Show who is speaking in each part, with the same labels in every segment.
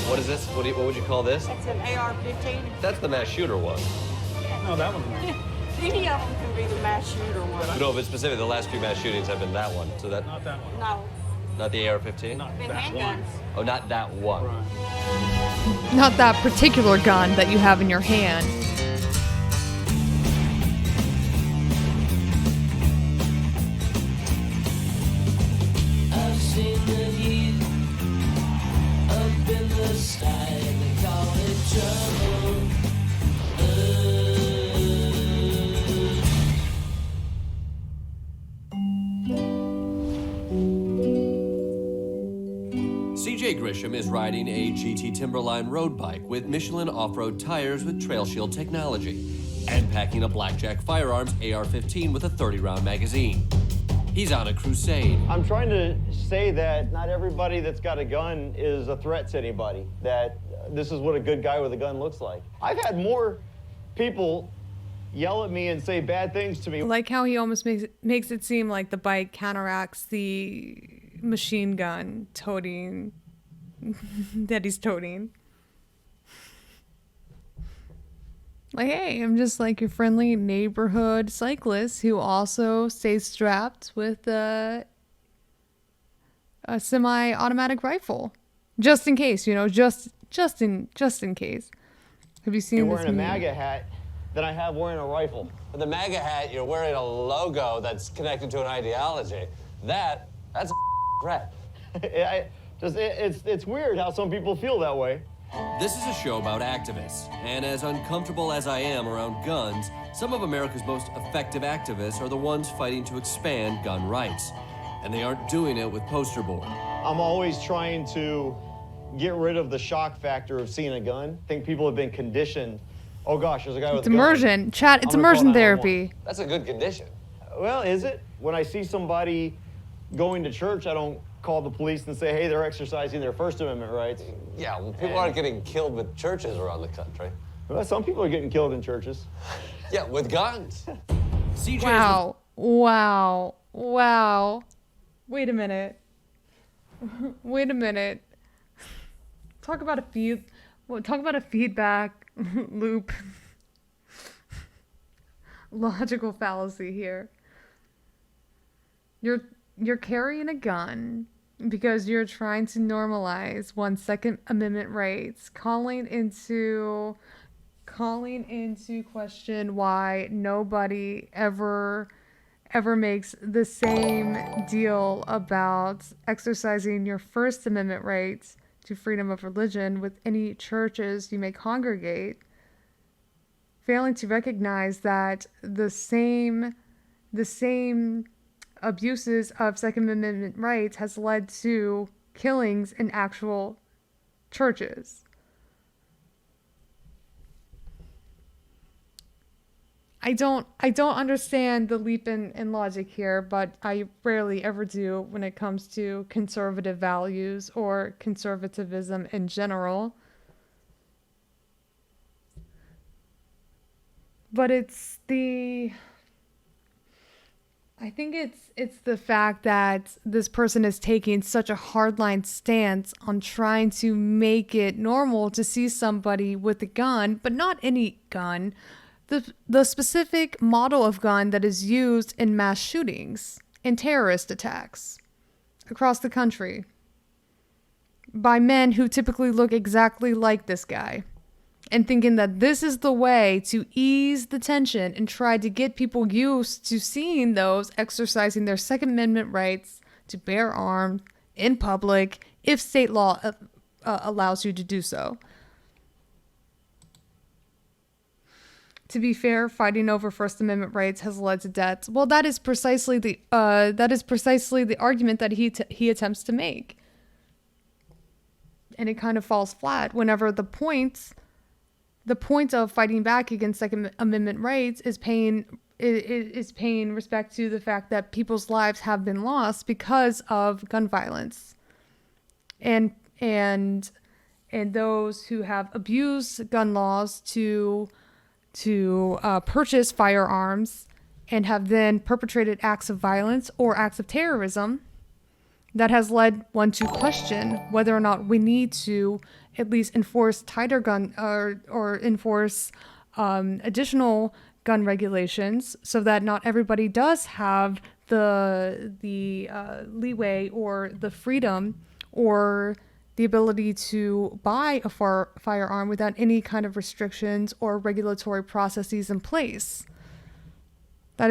Speaker 1: What is this? What would you call this?
Speaker 2: It's an AR-15.
Speaker 1: That's the mass shooter one.
Speaker 3: No, that one's not.
Speaker 2: Any of them can be the mass shooter one.
Speaker 1: No, but specifically, the last few mass shootings have been that one. So that
Speaker 3: Not that one.
Speaker 2: No,
Speaker 1: not the AR-15.
Speaker 3: Not
Speaker 2: been
Speaker 3: that one.
Speaker 2: handguns.
Speaker 1: Oh, not that one.
Speaker 3: Right.
Speaker 4: Not that particular gun that you have in your hand.
Speaker 5: I've seen the heat up in the sky, they call it trouble.
Speaker 1: CJ Grisham is riding a GT Timberline road bike with Michelin off-road tires with Trail Shield technology and packing a Blackjack Firearms AR-15 with a 30-round magazine. He's on a crusade.
Speaker 6: I'm trying to say that not everybody that's got a gun is a threat to anybody, that this is what a good guy with a gun looks like. I've had more people yell at me and say bad things to me.
Speaker 4: I like how he almost makes it seem like the bike counteracts the machine gun toting that he's toting. Like, hey, I'm just like your friendly neighborhood cyclist who also stays strapped with a semi-automatic rifle, just in case, just in case. Have you seen
Speaker 6: You're
Speaker 4: this
Speaker 6: wearing a
Speaker 4: meme?
Speaker 6: MAGA hat than I have wearing a rifle.
Speaker 7: With the MAGA hat, you're wearing a logo that's connected to an ideology. That's a threat.
Speaker 6: It's weird how some people feel that way.
Speaker 1: This is a show about activists, and as uncomfortable as I am around guns, some of America's most effective activists are the ones fighting to expand gun rights. And they aren't doing it with poster board.
Speaker 6: I'm always trying to get rid of the shock factor of seeing a gun. I think people have been conditioned, oh gosh, there's a guy with
Speaker 4: It's
Speaker 6: a gun.
Speaker 4: immersion. Chat, it's
Speaker 6: I'm gonna call
Speaker 4: immersion
Speaker 6: 911.
Speaker 4: therapy.
Speaker 7: That's a good condition.
Speaker 6: Well, is it? When I see somebody going to church, I don't call the police and say, hey, they're exercising their First Amendment rights.
Speaker 7: Yeah, well, people aren't getting killed with churches around the country.
Speaker 6: Well, some people are getting killed in churches.
Speaker 7: Yeah, with guns.
Speaker 1: CJ
Speaker 4: Wow. Wait a minute. Talk about a feedback loop. Logical fallacy here. You're carrying a gun because you're trying to normalize one's Second Amendment rights, calling into question why nobody ever makes the same deal about exercising your First Amendment rights to freedom of religion with any churches you may congregate, failing to recognize that the same abuses of Second Amendment rights has led to killings in actual churches. I don't understand the leap in logic here, but I rarely ever do when it comes to conservative values or conservatism in general. But I think it's the fact that this person is taking such a hardline stance on trying to make it normal to see somebody with a gun, but not any gun. The specific model of gun that is used in mass shootings and terrorist attacks across the country by men who typically look exactly like this guy, and thinking that this is the way to ease the tension and try to get people used to seeing those exercising their Second Amendment rights to bear arms in public if state law allows you to do so. To be fair, fighting over First Amendment rights has led to deaths. Well, that is precisely the argument that he attempts to make, and it kind of falls flat whenever the point of fighting back against Second Amendment rights is paying respect to the fact that people's lives have been lost because of gun violence, and those who have abused gun laws to purchase firearms and have then perpetrated acts of violence or acts of terrorism, that has led one to question whether or not we need to at least enforce tighter gun or enforce additional gun regulations so that not everybody does have the leeway or the freedom or the ability to buy a firearm without any kind of restrictions or regulatory processes in place. That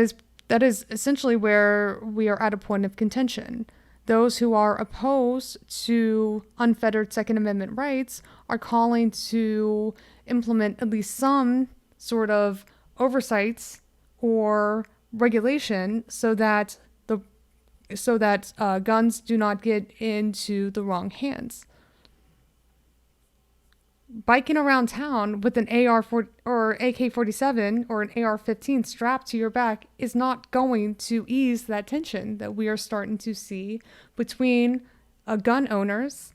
Speaker 4: is essentially where we are at a point of contention. Those who are opposed to unfettered Second Amendment rights are calling to implement at least some sort of oversights or regulation so that guns do not get into the wrong hands. Biking around town with an AR-4 or AK-47 or an AR-15 strapped to your back is not going to ease that tension that we are starting to see between gun owners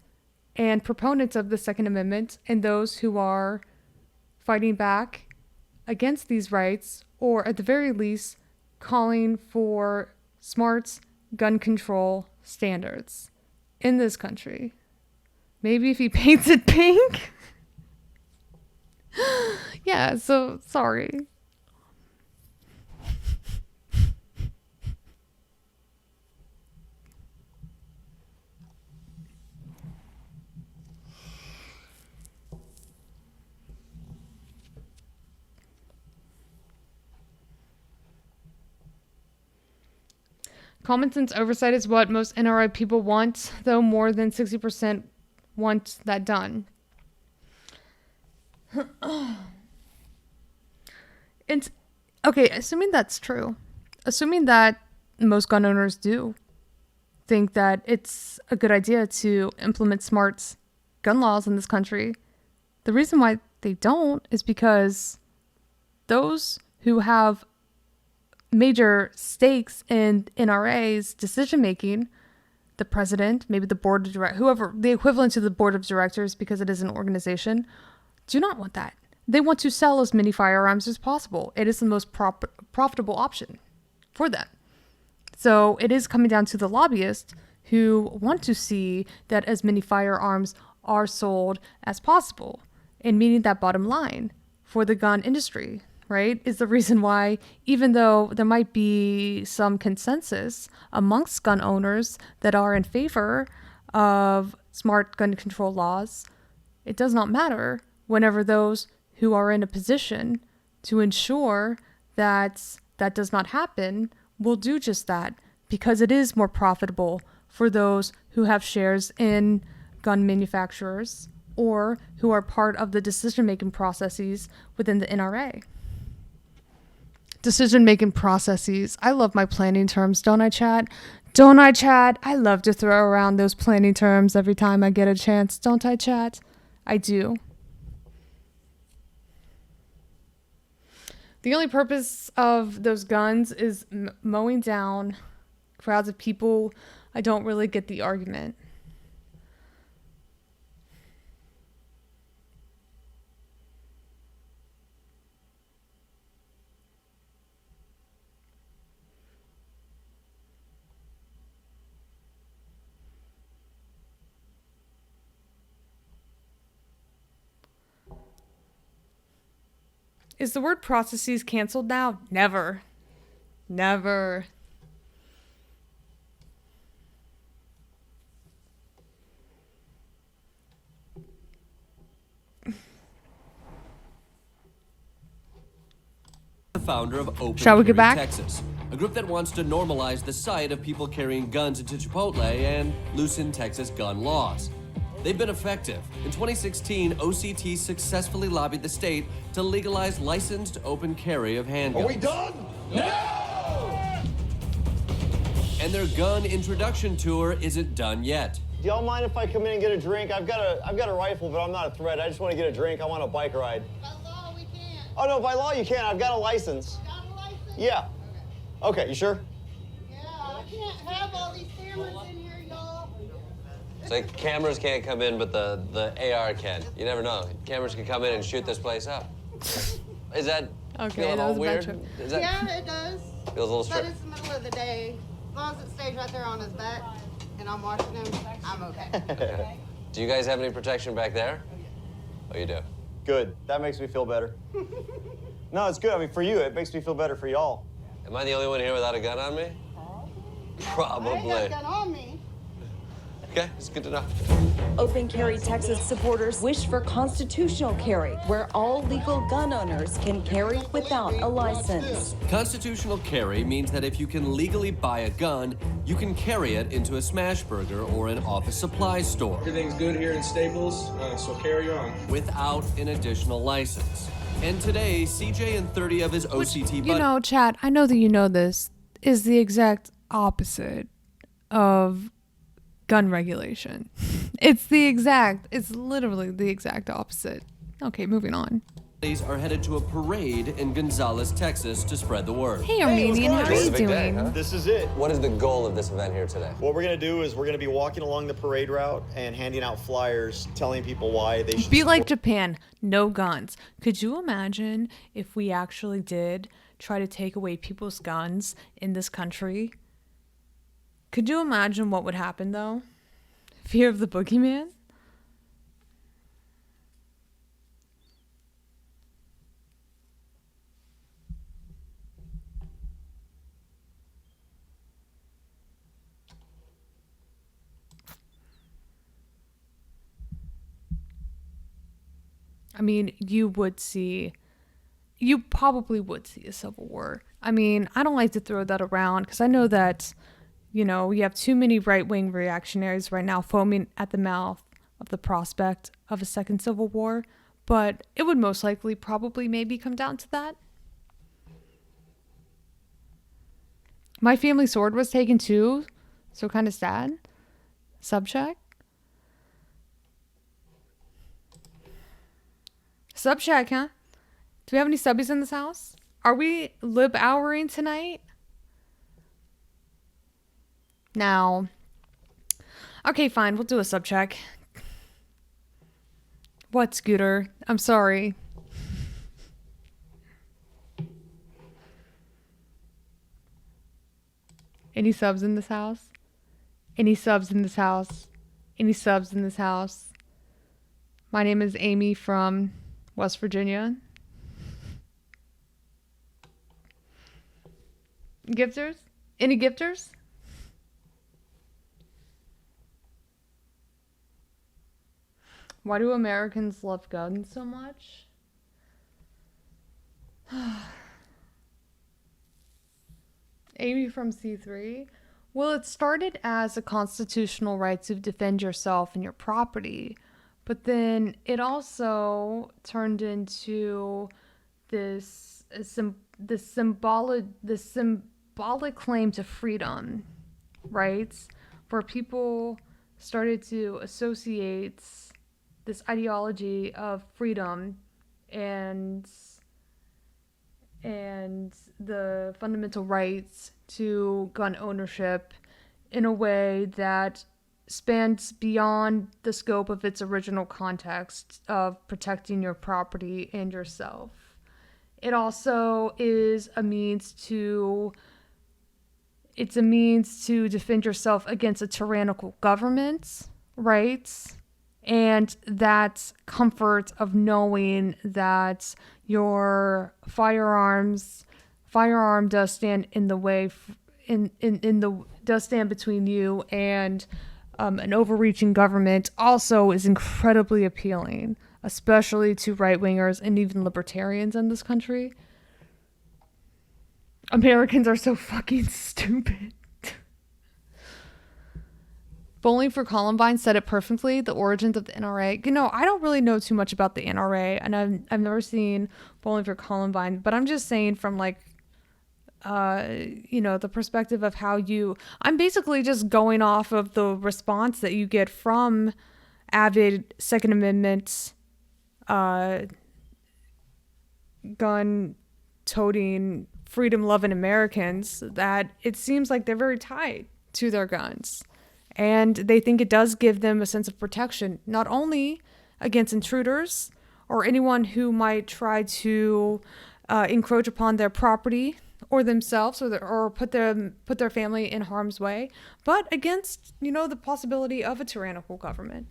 Speaker 4: and proponents of the Second Amendment and those who are fighting back against these rights, or at the very least calling for smart gun control standards in this country. Maybe if he paints it pink. Yeah, so sorry. Common sense oversight is what most NRA people want, though more than 60% want that done. And okay, assuming that's true, assuming that most gun owners do think that it's a good idea to implement smart gun laws in this country, the reason why they don't is because those who have major stakes in NRA's decision making, the president, maybe the board of directors, whoever, the equivalent to the board of directors because it is an organization, do not want that. They want to sell as many firearms as possible. It is the most profitable option for them. So it is coming down to the lobbyists who want to see that as many firearms are sold as possible and meeting that bottom line for the gun industry, right? Is the reason why, even though there might be some consensus amongst gun owners that are in favor of smart gun control laws, it does not matter whenever those who are in a position to ensure that that does not happen will do just that, because it is more profitable for those who have shares in gun manufacturers or who are part of the decision-making processes within the NRA. Decision-making processes. I love my planning terms, don't I, Chad? Don't I, Chad? I love to throw around those planning terms every time I get a chance, don't I, Chad? I do. The only purpose of those guns is mowing down crowds of people. I don't really get the argument. Is the word processes canceled now? Never. Never.
Speaker 1: The founder of Open
Speaker 4: Shall we get
Speaker 1: Carry
Speaker 4: back?
Speaker 1: Texas, a group that wants to normalize the sight of people carrying guns into Chipotle and loosen Texas gun laws. They've been effective. In 2016, OCT successfully lobbied the state to legalize licensed open carry of handguns.
Speaker 8: Are we done? No!
Speaker 1: And their gun introduction tour isn't done yet.
Speaker 6: Do y'all mind if I come in and get a drink? I've got a rifle, but I'm not a threat. I just want to get a drink. I want a bike ride.
Speaker 2: By law, we can't.
Speaker 6: Oh, no, by law you can. I've got a license.
Speaker 2: Got a license?
Speaker 6: Yeah. Okay, you sure?
Speaker 2: Yeah, I can't have all these cameras in here, y'all.
Speaker 7: So cameras can't come in, but the AR can. You never know. Cameras can come in and shoot this place up. Is that
Speaker 4: Okay,
Speaker 7: feeling
Speaker 4: that
Speaker 7: all
Speaker 4: was a bad
Speaker 7: weird?
Speaker 4: joke.
Speaker 7: Is that
Speaker 2: Yeah, it does.
Speaker 7: feels a little
Speaker 2: But
Speaker 7: strict?
Speaker 2: it's the middle of the day. As long as it stays right there on his back. and I'm washing them, I'm okay.
Speaker 7: Do you guys have any protection back there? Oh, you do?
Speaker 6: Good. That makes me feel better. No, it's good. I mean, for you, it makes me feel better for y'all.
Speaker 7: Am I the only one here without a gun on me?
Speaker 2: I ain't
Speaker 7: Probably.
Speaker 2: got a gun on me.
Speaker 7: Okay, it's good to know.
Speaker 8: Open Carry Texas supporters wish for constitutional carry, where all legal gun owners can carry without a license.
Speaker 1: Constitutional carry means that if you can legally buy a gun, you can carry it into a smash burger or an office supply store
Speaker 9: Everything's good here in Staples, so carry on.
Speaker 1: without an additional license. And today, CJ and 30 of his OCT
Speaker 4: You
Speaker 1: buddies.
Speaker 4: know, Chad, I know that you know this, is the exact opposite of gun regulation. It's literally the exact opposite. Okay, moving on.
Speaker 1: are headed to a parade in Gonzales, Texas to spread the word.
Speaker 4: Hey, Armenian, how are
Speaker 7: It's
Speaker 4: you
Speaker 7: a big day,
Speaker 4: doing?
Speaker 7: huh?
Speaker 6: This is it.
Speaker 7: What is the goal of this event here today?
Speaker 6: What we're going to do is we're going to be walking along the parade route and handing out flyers telling people why they should
Speaker 4: Be like
Speaker 6: support-
Speaker 4: Japan, no guns. Could you imagine if we actually did try to take away people's guns in this country? Could you imagine what would happen, though? Fear of the boogeyman? I mean, you probably would see a civil war. I mean, I don't like to throw that around because I know that, you know, we have too many right-wing reactionaries right now foaming at the mouth of the prospect of a second civil war, but it would most likely probably maybe come down to that. My family sword was taken too, so kind of sad. Subcheck. Subcheck, huh? Do we have any subbies in this house? Are we lib houring tonight? Now. Okay, fine. We'll do a subcheck. What, Scooter? I'm sorry. Any subs in this house? Any subs in this house? Any subs in this house? My name is Amy from West Virginia. Gifters? Any gifters? Why do Americans love guns so much? Amy from C3. Well, it started as a constitutional right to defend yourself and your property, but then it also turned into this symbolic claim to freedom, right? Where people started to associate this ideology of freedom and the fundamental rights to gun ownership in a way that spans beyond the scope of its original context of protecting your property and yourself. It also is a means to defend yourself against a tyrannical government, right? And that comfort of knowing that your firearm does stand in the way, does stand between you and an overreaching government also is incredibly appealing, especially to right-wingers and even libertarians in this country. Americans are so fucking stupid. Bowling for Columbine said it perfectly, the origins of the NRA. You know, I don't really know too much about the NRA, and I've never seen Bowling for Columbine, but I'm just saying from like, the perspective of how I'm basically just going off of the response that you get from avid Second Amendment, gun-toting, freedom-loving Americans, that it seems like they're very tied to their guns. And they think it does give them a sense of protection, not only against intruders or anyone who might try to encroach upon their property or themselves or put their family in harm's way, but against, the possibility of a tyrannical government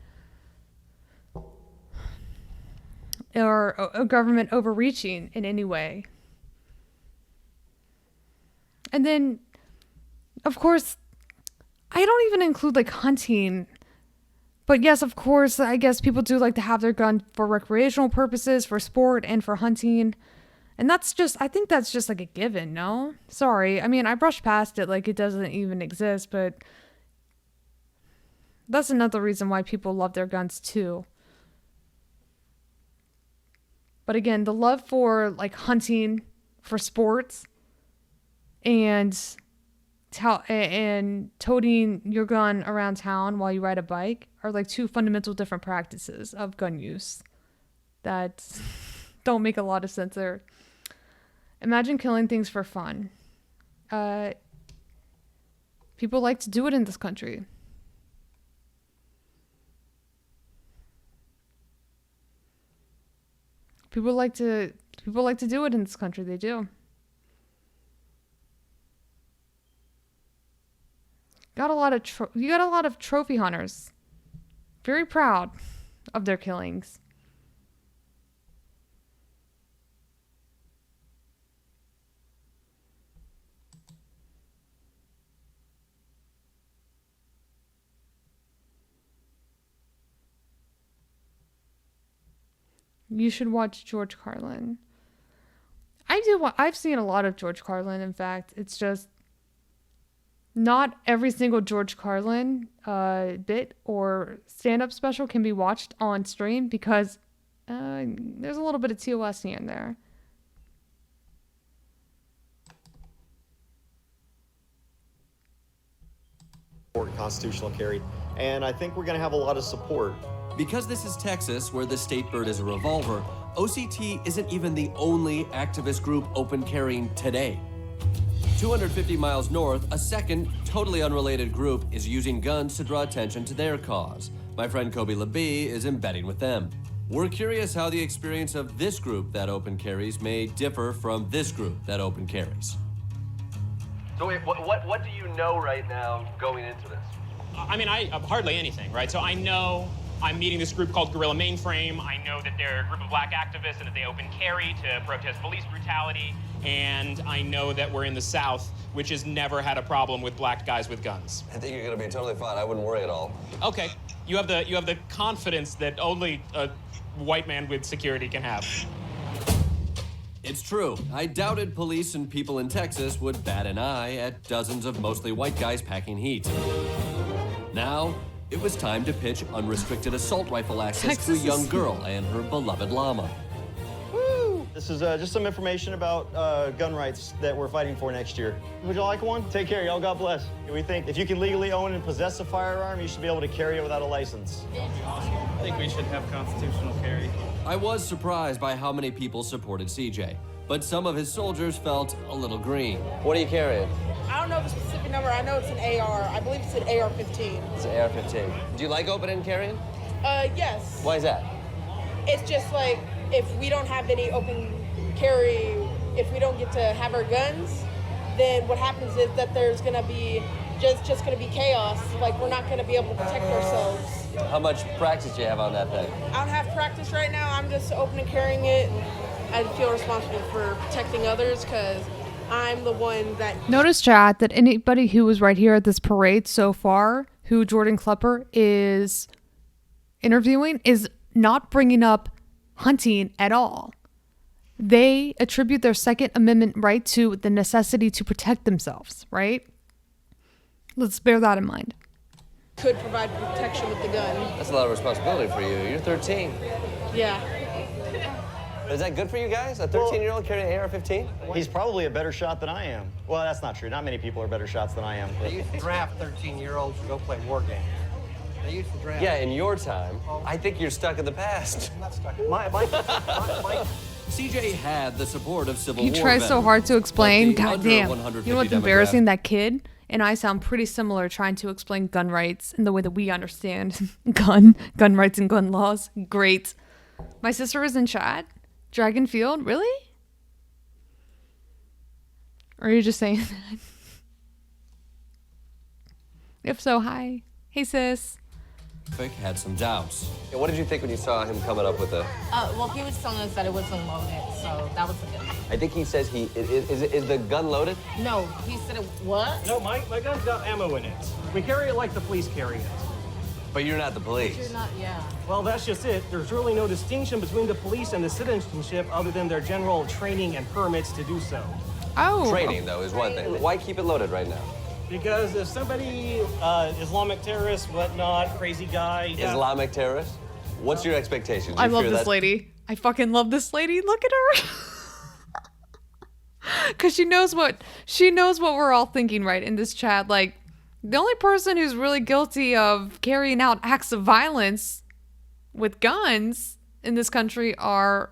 Speaker 4: or a government overreaching in any way. And then, of course, I don't even include like hunting. But yes, of course, I guess people do like to have their gun for recreational purposes, for sport, and for hunting. And I think that's just like a given, no? Sorry. I mean, I brushed past it like it doesn't even exist, but that's another reason why people love their guns too. But again, the love for like hunting, for sports, and toting your gun around town while you ride a bike are like two fundamental different practices of gun use that don't make a lot of sense there. Imagine killing things for fun. People like to do it in this country. People like to do it in this country. They do. You got a lot of trophy hunters. Very proud of their killings. You should watch George Carlin. I've seen a lot of George Carlin, in fact. It's just not every single George Carlin bit or stand-up special can be watched on stream because there's a little bit of TOS here and there.
Speaker 6: Constitutional carry, and I think we're going to have a lot of support.
Speaker 1: Because this is Texas, where the state bird is a revolver, OCT isn't even the only activist group open carrying today. 250 miles north, a second, totally unrelated group is using guns to draw attention to their cause. My friend Kobe LeBee is embedding with them. We're curious how the experience of this group that open carries may differ from this group that open carries.
Speaker 10: So wait, what do you know right now going into this?
Speaker 3: I mean, hardly anything, right? So I know I'm meeting this group called Guerrilla Mainframe. I know that they're a group of black activists and that they open carry to protest police brutality. And I know that we're in the South, which has never had a problem with black guys with guns.
Speaker 7: I think you're gonna be totally fine. I wouldn't worry at all.
Speaker 3: Okay, you have the confidence that only a white man with security can have.
Speaker 1: It's true. I doubted police and people in Texas would bat an eye at dozens of mostly white guys packing heat. Now, it was time to pitch unrestricted assault rifle access to a young girl and her beloved llama.
Speaker 6: Woo! This is just some information about gun rights that we're fighting for next year. Would you like one? Take care, y'all. God bless. We think if you can legally own and possess a firearm, you should be able to carry it without a license.
Speaker 9: I think we should have constitutional carry.
Speaker 1: I was surprised by how many people supported CJ, but some of his soldiers felt a little green.
Speaker 7: What are you carrying?
Speaker 2: I don't know the specific number. I know it's an AR. I believe it's an AR-15.
Speaker 7: It's an AR-15. Do you like open and carrying?
Speaker 2: Yes.
Speaker 7: Why is that?
Speaker 2: It's just like if we don't have any open carry, if we don't get to have our guns, then what happens is that there's gonna be just gonna be chaos. Like we're not gonna be able to protect ourselves.
Speaker 7: How much practice do you have on that thing?
Speaker 2: I don't have practice right now. I'm just open and carrying it. I feel responsible for protecting others because I'm the one that...
Speaker 4: Notice, chat, that anybody who was right here at this parade so far, who Jordan Klepper is interviewing, is not bringing up hunting at all. They attribute their Second Amendment right to the necessity to protect themselves, right? Let's bear that in mind.
Speaker 2: Could provide protection with the gun.
Speaker 7: That's a lot of responsibility for you. You're 13.
Speaker 2: Yeah.
Speaker 7: Is that good for you guys? A 13-year-old carrying an AR-15?
Speaker 6: He's probably a better shot than I am. Well, that's not true. Not many people are better shots than I am.
Speaker 11: They used to draft 13-year-olds to go play war games. They used to draft...
Speaker 7: Yeah, in your time. I think you're stuck in the past.
Speaker 11: I'm not stuck.
Speaker 1: CJ had the support of Civil
Speaker 4: He
Speaker 1: War
Speaker 4: tries so
Speaker 1: veterans,
Speaker 4: hard to explain.
Speaker 1: but the under
Speaker 4: Goddamn.
Speaker 1: 150
Speaker 4: You know what's embarrassing? That kid and I sound pretty similar trying to explain gun rights in the way that we understand gun rights and gun laws. Great. My sister is in chat. Dragonfield? Really? Or are you just saying that? If so, hi. Hey, sis.
Speaker 1: Vic had some doubts.
Speaker 7: Yeah, what did you think when you saw him coming up with the...
Speaker 12: Well, he was telling us that it wasn't loaded, so that was a good thing.
Speaker 7: I think he says is the gun loaded?
Speaker 12: No, he said it, what?
Speaker 9: No, my gun's got ammo in it. We carry it like the police carry it.
Speaker 7: But you're not the police.
Speaker 12: You're not, yeah.
Speaker 9: Well, that's just it. There's really no distinction between the police and the citizenship other than their general training and permits to do so.
Speaker 4: Oh.
Speaker 7: Training, though, is one thing. Why keep it loaded right now?
Speaker 9: Because if somebody, Islamic terrorist, whatnot, crazy guy...
Speaker 7: Islamic terrorist? What's your expectations?
Speaker 4: I love this lady. I fucking love this lady. Look at her. Because she knows what we're all thinking, right, in this chat. Like, the only person who's really guilty of carrying out acts of violence with guns in this country are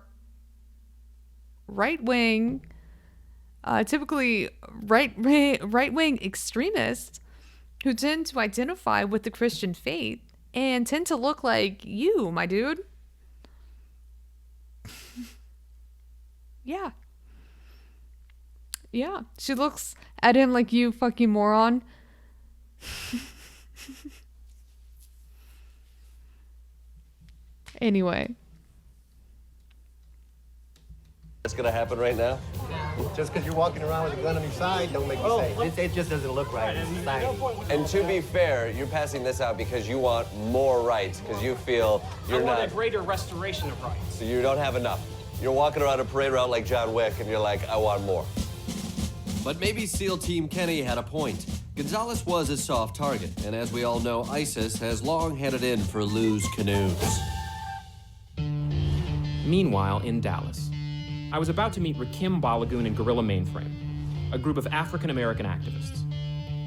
Speaker 4: right-wing, typically right-wing extremists who tend to identify with the Christian faith and tend to look like you, my dude. Yeah. Yeah. She looks at him like, you fucking moron. Anyway.
Speaker 7: That's gonna happen right now?
Speaker 11: Just because you're walking around with a gun on your side, don't make me say it. It just doesn't look right in society.
Speaker 7: And to be fair, you're passing this out because you want more rights, because you feel you're
Speaker 9: I want
Speaker 7: not...
Speaker 9: a greater restoration of rights.
Speaker 7: So you don't have enough. You're walking around a parade route like John Wick, and you're like, I want more.
Speaker 1: But maybe SEAL Team Kenny had a point. Gonzalez was a soft target, and as we all know, ISIS has long had it in for loose canoes.
Speaker 3: Meanwhile, in Dallas, I was about to meet Rakim Balagoon and Gorilla Mainframe, a group of African-American activists.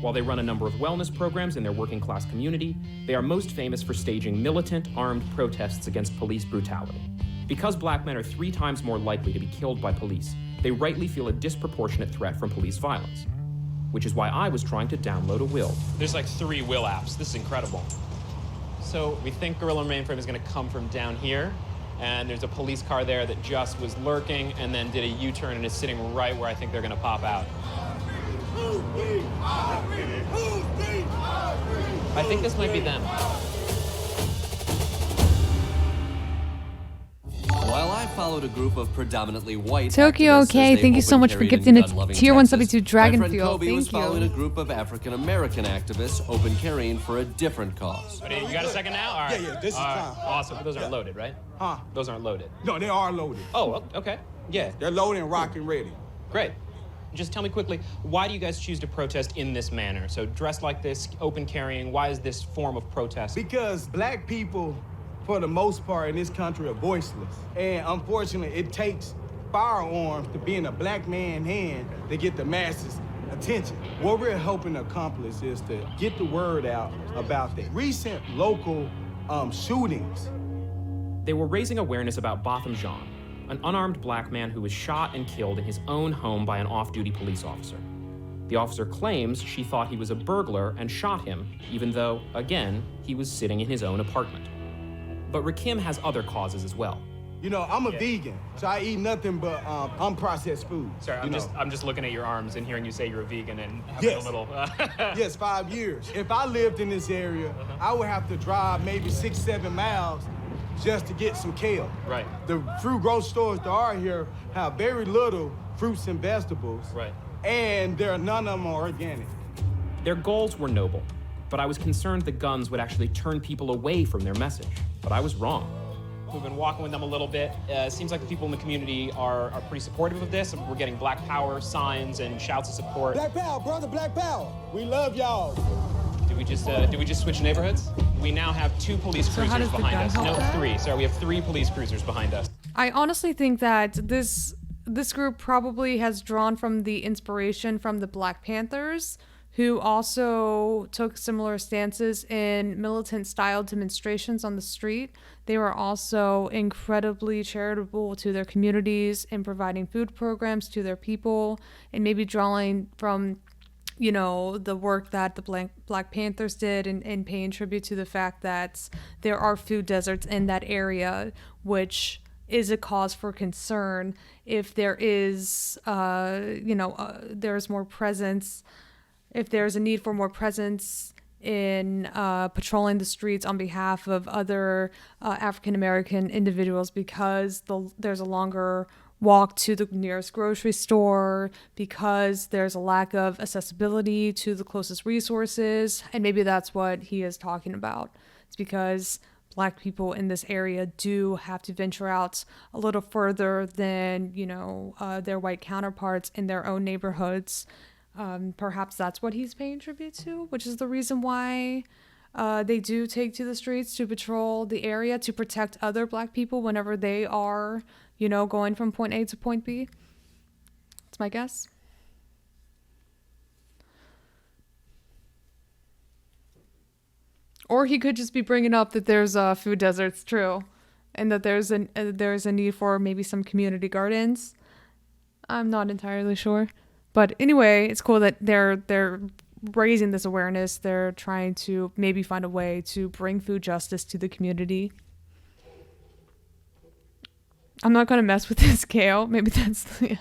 Speaker 3: While they run a number of wellness programs in their working-class community, they are most famous for staging militant, armed protests against police brutality. Because black men are 3 times more likely to be killed by police, they rightly feel a disproportionate threat from police violence, which is why I was trying to download a will. There's like 3 will apps. This is incredible. So we think Gorilla Mainframe is going to come from down here, and there's a police car there that just was lurking and then did a U-turn and is sitting right where I think they're going to pop out. I think this might be them.
Speaker 1: While I followed a group of predominantly white
Speaker 4: Tokyo,
Speaker 1: activists
Speaker 4: okay,
Speaker 1: as they
Speaker 4: thank you so much for
Speaker 1: open-carried
Speaker 4: gifting
Speaker 1: in
Speaker 4: a
Speaker 1: gun-loving
Speaker 4: tier 1
Speaker 1: Texas,
Speaker 4: sub to
Speaker 1: my friend
Speaker 4: Dragonfield.
Speaker 1: Kobe was
Speaker 4: Thank
Speaker 1: following
Speaker 4: you.
Speaker 1: a group of African American activists open carrying for a different cause.
Speaker 3: You got a second now? All right.
Speaker 13: Yeah, this is time.
Speaker 3: Awesome. But those aren't loaded, right?
Speaker 13: Huh?
Speaker 3: Those aren't loaded.
Speaker 13: No, they are loaded.
Speaker 3: Oh, okay. Yeah.
Speaker 13: They're loaded and rocking ready.
Speaker 3: Great. Just tell me quickly, why do you guys choose to protest in this manner? So dressed like this, open carrying, why is this form of protest?
Speaker 13: Because black people, for the most part in this country, are voiceless. And unfortunately, it takes firearms to be in a black man's hand to get the masses' attention. What we're hoping to accomplish is to get the word out about the recent local shootings.
Speaker 3: They were raising awareness about Botham Jean, an unarmed black man who was shot and killed in his own home by an off-duty police officer. The officer claims she thought he was a burglar and shot him, even though, again, he was sitting in his own apartment. But Rakim has other causes as well.
Speaker 13: You know, I'm a vegan, so I eat nothing but unprocessed food.
Speaker 3: Sorry, I'm just looking at your arms and hearing you say you're a vegan and having
Speaker 13: Yes.
Speaker 3: a little...
Speaker 13: Yes, 5 years. If I lived in this area, I would have to drive maybe 6-7 miles just to get some kale.
Speaker 3: Right.
Speaker 13: The fruit grocery stores that are here have very little fruits and vegetables.
Speaker 3: Right.
Speaker 13: And none of them are organic.
Speaker 3: Their goals were noble, but I was concerned the guns would actually turn people away from their message. But I was wrong. We've been walking with them a little bit. Seems like the people in the community are pretty supportive of this. We're getting Black Power signs and shouts of support.
Speaker 13: Black Power, brother, Black Power. We love y'all.
Speaker 3: Did we just switch neighborhoods? We now have 2 police
Speaker 4: So how
Speaker 3: cruisers
Speaker 4: does the
Speaker 3: behind
Speaker 4: gun
Speaker 3: us.
Speaker 4: help
Speaker 3: No,
Speaker 4: that?
Speaker 3: 3. Sorry, we have 3 police cruisers behind us.
Speaker 4: I honestly think that this group probably has drawn from the inspiration from the Black Panthers, who also took similar stances in militant-style demonstrations on the street. They were also incredibly charitable to their communities in providing food programs to their people, and maybe drawing from, you know, the work that the Black Panthers did, and paying tribute to the fact that there are food deserts in that area, which is a cause for concern if there is, there's more presence, if there's a need for more presence in patrolling the streets on behalf of other African American individuals because there's a longer walk to the nearest grocery store, because there's a lack of accessibility to the closest resources. And maybe that's what he is talking about. It's because Black people in this area do have to venture out a little further than, their white counterparts in their own neighborhoods. Perhaps that's what he's paying tribute to, which is the reason why they do take to the streets to patrol the area to protect other Black people whenever they are, going from point A to point B. That's my guess. Or he could just be bringing up that there's food deserts, true, and that there's a need for maybe some community gardens. I'm not entirely sure. But anyway, it's cool that they're raising this awareness. They're trying to maybe find a way to bring food justice to the community. I'm not going to mess with this scale. Maybe that's too.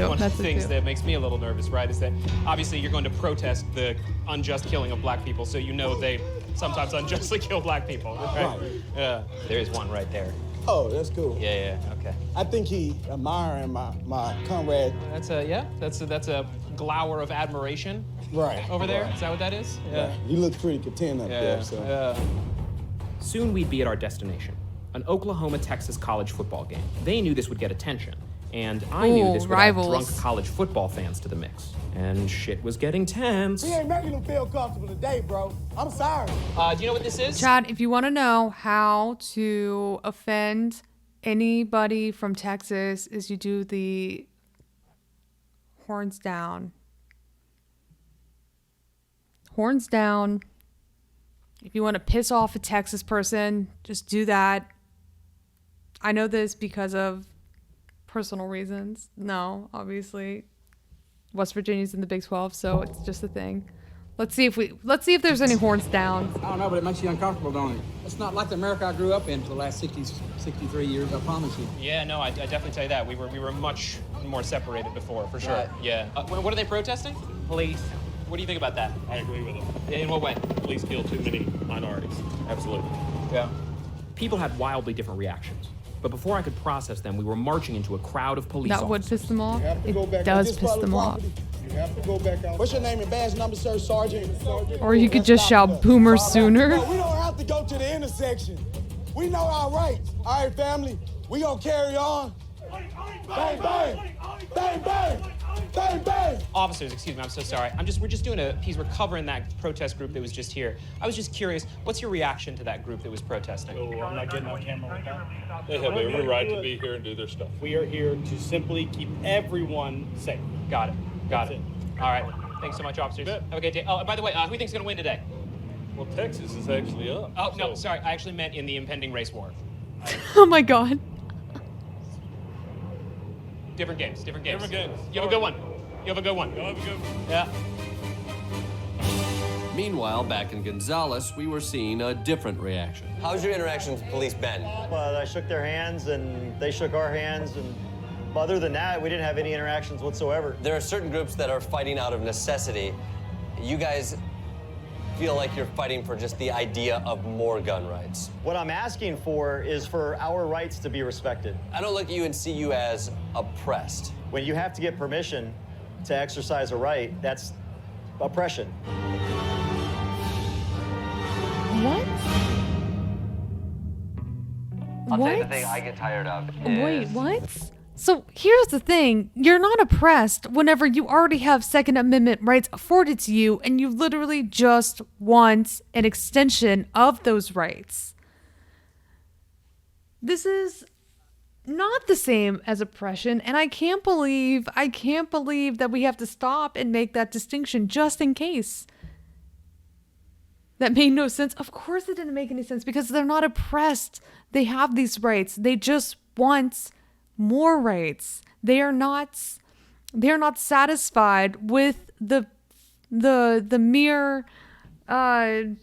Speaker 3: One of the things that makes me a little nervous, right, is that obviously you're going to protest the unjust killing of Black people, so they sometimes unjustly kill Black people. Right? There is one right there.
Speaker 13: Oh, that's cool.
Speaker 3: Yeah, okay.
Speaker 13: I think he admiring my comrade.
Speaker 3: That's a glower of admiration.
Speaker 13: Right.
Speaker 3: Over there.
Speaker 13: Right.
Speaker 3: Is that what that is?
Speaker 13: Yeah. He looks pretty content up there. So.
Speaker 14: Soon we'd be at our destination, an Oklahoma-Texas college football game. They knew this would get attention, and I knew this would add drunk college football fans to the mix. And shit was getting tense.
Speaker 13: We ain't making them feel comfortable today, bro. I'm sorry.
Speaker 3: Do you know what this is?
Speaker 4: Chad, if you want to know how to offend anybody from Texas, is you do the horns down. Horns down. If you want to piss off a Texas person, just do that. I know this because of personal reasons. No, obviously. West Virginia's in the Big 12, so it's just a thing. Let's see if there's any horns down.
Speaker 15: I don't know, but it makes you uncomfortable, don't it? It's not like the America I grew up in for the last 63 years, I promise you.
Speaker 3: Yeah, no, I definitely tell you that. We were much more separated before, for sure. Right. Yeah. What are they protesting? Police. What do you think about that?
Speaker 16: I agree with them.
Speaker 3: In what way?
Speaker 16: Police kill too many minorities. Absolutely.
Speaker 3: Yeah.
Speaker 14: People had wildly different reactions. But before I could process them, we were marching into a crowd of police
Speaker 4: That would
Speaker 14: officers.
Speaker 4: piss them off. It does piss them off.
Speaker 13: You have to go back out. What's your name and badge number, sir? Sergeant.
Speaker 4: Or you could just shout boomer sooner.
Speaker 13: No, we don't have to go to the intersection. We know our rights. All right, family. We gonna carry on. Bang, bang. Bang, bang. Bang, bang.
Speaker 3: Officers, excuse me, I'm so sorry. We're just doing a piece. We're covering that protest group that was just here. I was just curious, what's your reaction to that group that was protesting?
Speaker 16: Oh, I'm not getting on camera with that. They have every right to be here and do their stuff.
Speaker 17: We are here to simply keep everyone safe.
Speaker 3: Got it. All right. Thanks so much, officers. Have a good day. Oh, by the way, who do you think's going to win today?
Speaker 16: Well, Texas is actually up.
Speaker 3: Oh, no, sorry. I actually meant in the impending race war.
Speaker 4: Oh, my God.
Speaker 3: Different games.
Speaker 16: Different games.
Speaker 3: You have a good one.
Speaker 16: Y'all have a good one.
Speaker 3: Yeah.
Speaker 1: Meanwhile, back in Gonzales, we were seeing a different reaction.
Speaker 7: How's your interaction with police been?
Speaker 6: Well, I shook their hands and they shook our hands, and other than that, we didn't have any interactions whatsoever.
Speaker 7: There are certain groups that are fighting out of necessity. You guys feel like you're fighting for just the idea of more gun rights.
Speaker 6: What I'm asking for is for our rights to be respected.
Speaker 7: I don't look at you and see you as oppressed.
Speaker 6: When you have to get permission to exercise a right, that's oppression.
Speaker 4: What?
Speaker 7: I'll
Speaker 4: What?
Speaker 7: tell you the thing I get tired of is...
Speaker 4: Wait, what? So here's the thing. You're not oppressed whenever you already have Second Amendment rights afforded to you and you literally just want an extension of those rights. This is not the same as oppression, and I can't believe that we have to stop and make that distinction just in case. That made no sense. Of course it didn't make any sense because they're not oppressed. They have these rights. They just want more rights. They are not satisfied with the mere right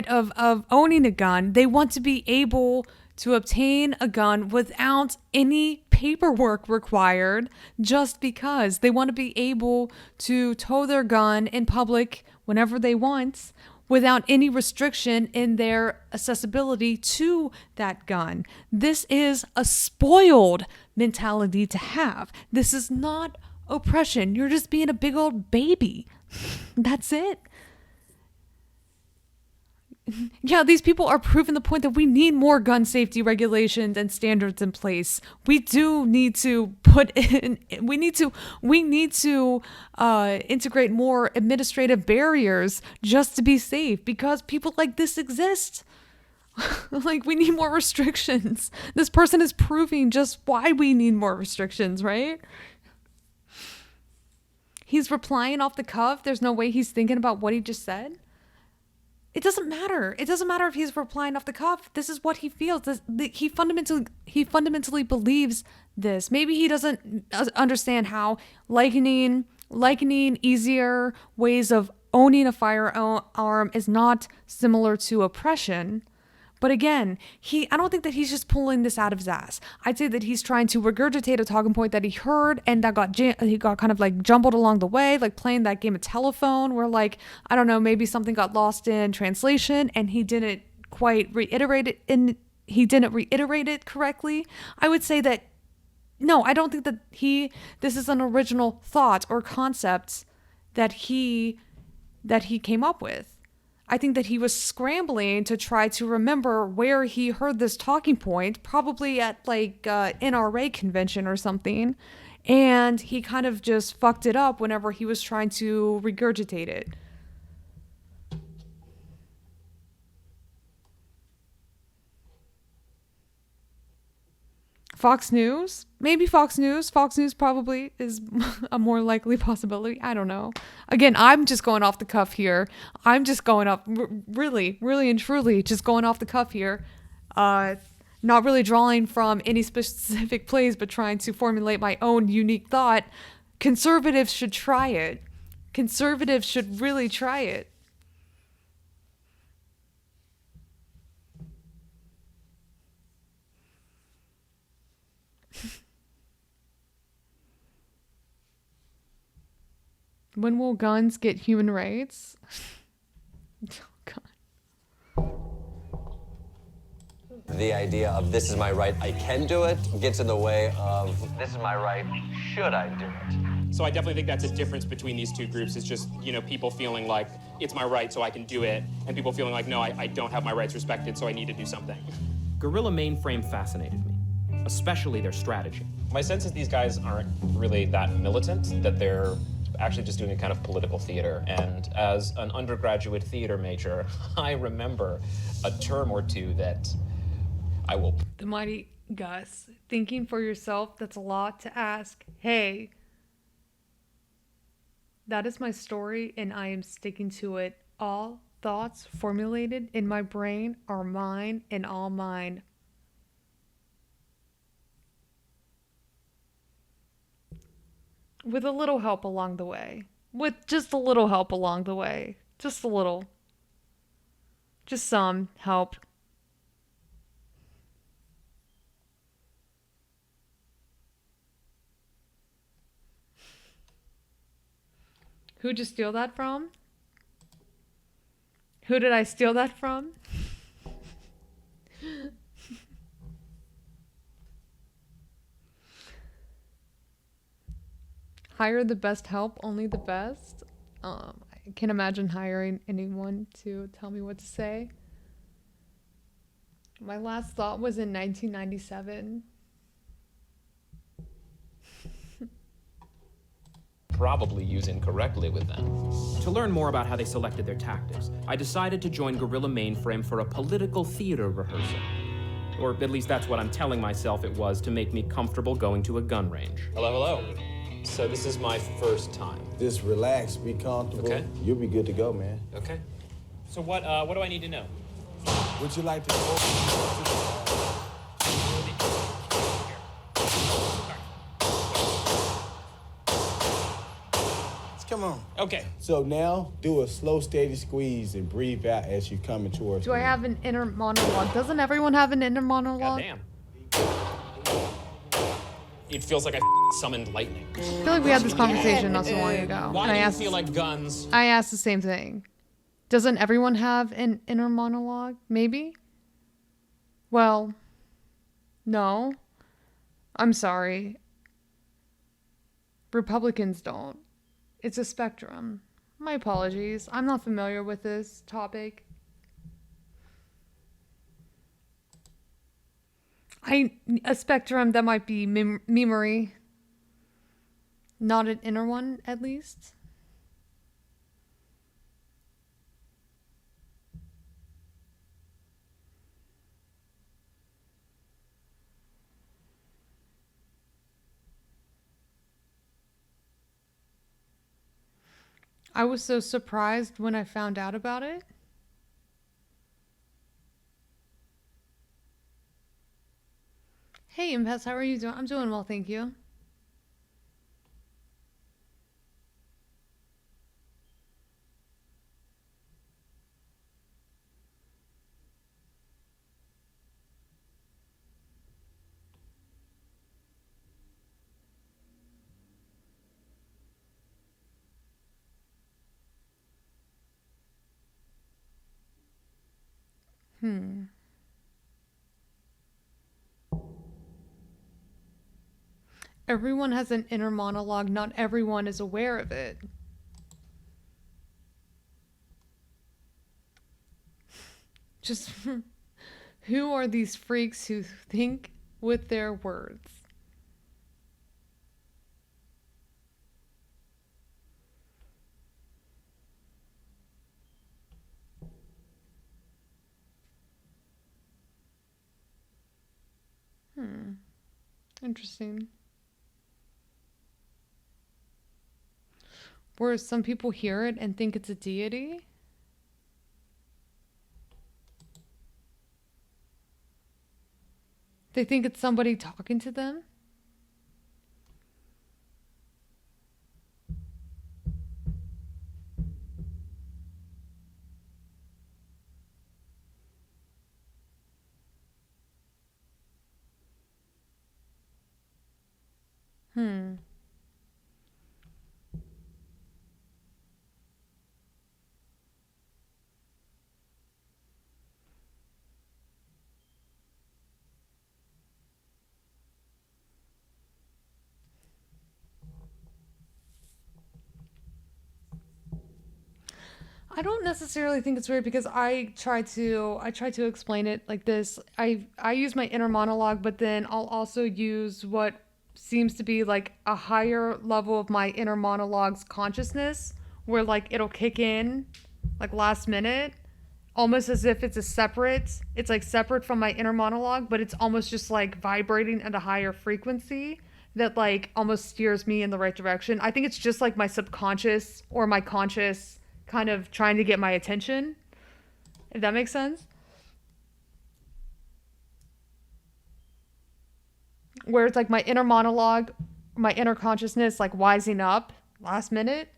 Speaker 4: of owning a gun. They want to be able to obtain a gun without any paperwork required just because they want to be able to tow their gun in public whenever they want without any restriction in their accessibility to that gun. This is a spoiled mentality to have. This is not oppression. You're just being a big old baby. That's it. Yeah, these people are proving the point that we need more gun safety regulations and standards in place. We do need to put in, we need to integrate more administrative barriers just to be safe because people like this exist. Like, we need more restrictions. This person is proving just why we need more restrictions, right? He's replying off the cuff. There's no way he's thinking about what he just said. It doesn't matter. It doesn't matter if he's replying off the cuff. This is what he feels. He fundamentally believes this. Maybe he doesn't understand how likening easier ways of owning a firearm is not similar to oppression. But again, I don't think that he's just pulling this out of his ass. I'd say that he's trying to regurgitate a talking point that he heard and that he got kind of like jumbled along the way, like playing that game of telephone where, like, I don't know, maybe something got lost in translation and he didn't quite reiterate it correctly. I would say that, no, I don't think that this is an original thought or concept that he came up with. I think that he was scrambling to try to remember where he heard this talking point, probably at like NRA convention or something. And he kind of just fucked it up whenever he was trying to regurgitate it. Fox News? Maybe Fox News. Fox News probably is a more likely possibility. I don't know. Again, I'm just going off the cuff here. I'm just going up, really and truly just going off the cuff here. Not really drawing from any specific place, but trying to formulate my own unique thought. Conservatives should try it. Conservatives should really try it. When will guns get human rights? Oh, God.
Speaker 7: The idea of this is my right, I can do it, gets in the way of this is my right, should I do it?
Speaker 3: So I definitely think that's a difference between these two groups. It's just, people feeling like it's my right, so I can do it, and people feeling like, no, I don't have my rights respected, so I need to do something.
Speaker 14: Guerrilla Mainframe fascinated me, especially their strategy.
Speaker 18: My sense is these guys aren't really that militant, that they're actually just doing a kind of political theater. And as an undergraduate theater major, I remember a term or two that I will...
Speaker 4: The mighty Gus. Thinking for yourself, that's a lot to ask. Hey, that is my story and I am sticking to it. All thoughts formulated in my brain are mine and all mine. With a little help along the way. With just a little help along the way. Just a little. Just some help. Who'd you steal that from? Who did I steal that from? Hire the best help, only the best. I can't imagine hiring anyone to tell me what to say. My last thought was in 1997.
Speaker 14: Probably use incorrectly with them. To learn more about how they selected their tactics, I decided to join Guerrilla Mainframe for a political theater rehearsal. Or at least that's what I'm telling myself it was to make me comfortable going to a gun range.
Speaker 18: Hello. So this is my first time.
Speaker 19: Just relax, be comfortable.
Speaker 18: Okay.
Speaker 19: You'll be good to go, man.
Speaker 18: Okay.
Speaker 3: So what do I need to know?
Speaker 19: Would you like to go? Come Come on.
Speaker 3: Okay.
Speaker 19: So now, do a slow, steady squeeze and breathe out as you're coming towards
Speaker 4: Do I
Speaker 19: me.
Speaker 4: have an inner monologue? Doesn't everyone have an inner monologue?
Speaker 3: Goddamn. It feels like I summoned lightning.
Speaker 4: I feel like we had this conversation not so long ago.
Speaker 3: Why
Speaker 4: and
Speaker 3: do you feel like guns?
Speaker 4: I asked the same thing. Doesn't everyone have an inner monologue? Maybe? Well, no. I'm sorry. Republicans don't. It's a spectrum. My apologies. I'm not familiar with this topic. A spectrum that might be memory. Not an inner one, at least. I was so surprised when I found out about it. Hey, Impes, how are you doing? I'm doing well, thank you. Everyone has an inner monologue. Not everyone is aware of it. Just who are these freaks who think with their words? Interesting. Whereas some people hear it and think it's a deity. They think it's somebody talking to them. I don't necessarily think it's weird because I try to explain it like this. I use my inner monologue, but then I'll also use what seems to be like a higher level of my inner monologue's consciousness, where like it'll kick in like last minute, almost as if it's like separate from my inner monologue, but it's almost just like vibrating at a higher frequency that like almost steers me in the right direction. I think it's just like my subconscious or my conscious kind of trying to get my attention, if that makes sense. Where it's like my inner monologue, my inner consciousness like wising up last minute,